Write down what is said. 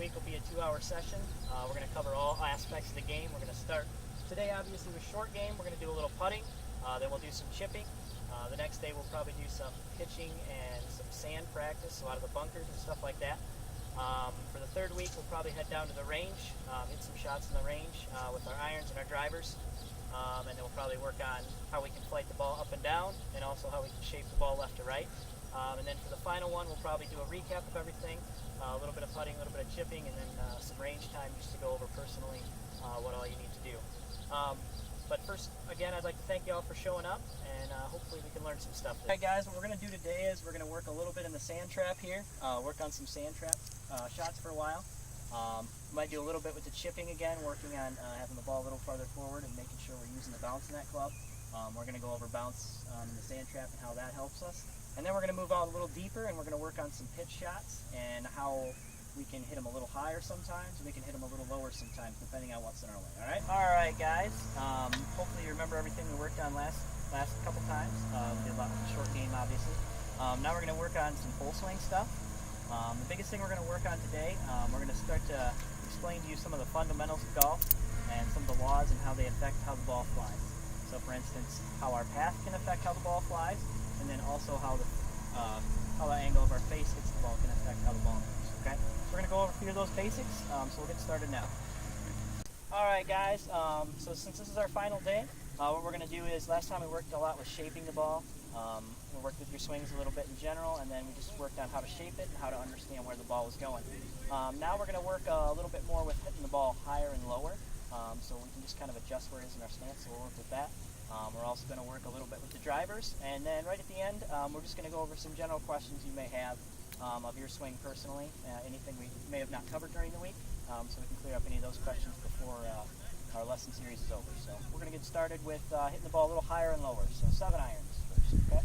week will be a 2-hour session. We're going to cover all aspects of the game. We're going to start today, obviously, with short game. We're going to do a little putting. Then we'll do some chipping. The next day, we'll probably do some pitching and some sand practice, a lot of the bunkers and stuff like that. For the third week, we'll probably head down to the range, hit some shots in the range with our irons and our drivers. And then we'll probably work on how we can flight the ball up and down, and also how we can shape the ball left to right. And then for the final one, we'll probably do a recap of everything, a little bit of putting, a little bit of chipping, and then some range time just to go over personally what all you need to do. But first, again, I'd like to thank you all for showing up, and hopefully we can learn some stuff. All right, guys, what we're going to do today is we're going to work a little bit in the sand trap here, work on some sand trap shots for a while. Might do a little bit with the chipping again, working on having the ball a little farther forward and making sure we're using the bounce in that club. We're going to go over bounce in the sand trap and how that helps us. And then we're going to move out a little deeper, and we're going to work on some pitch shots and how we can hit them a little higher sometimes, and we can hit them a little lower sometimes, depending on what's in our way. All right? All right, guys. Hopefully you remember everything we worked on last couple times. We did a lot of short game, obviously. Now we're going to work on some full swing stuff. The biggest thing we're going to work on today, we're going to start to explain to you some of the fundamentals of golf and some of the laws and how they affect how the ball flies. So, for instance, how our path can affect how the ball flies, and then also how the angle of our face hits the ball can affect how the ball moves. Okay, so we're going to go over a few of those basics. So we'll get started now. All right, guys. So since this is our final day, what we're going to do is, last time we worked a lot with shaping the ball. We worked with your swings a little bit in general, and then we just worked on how to shape it and how to understand where the ball was going. Now we're going to work a little bit more with hitting the ball higher and lower, so we can just kind of adjust where it is in our stance, so we'll work with that. We're also going to work a little bit with the drivers, and then right at the end, we're just going to go over some general questions you may have of your swing personally, anything we may have not covered during the week, so we can clear up any of those questions before our lesson series is over. So we're going to get started with hitting the ball a little higher and lower, so 7 irons first, okay?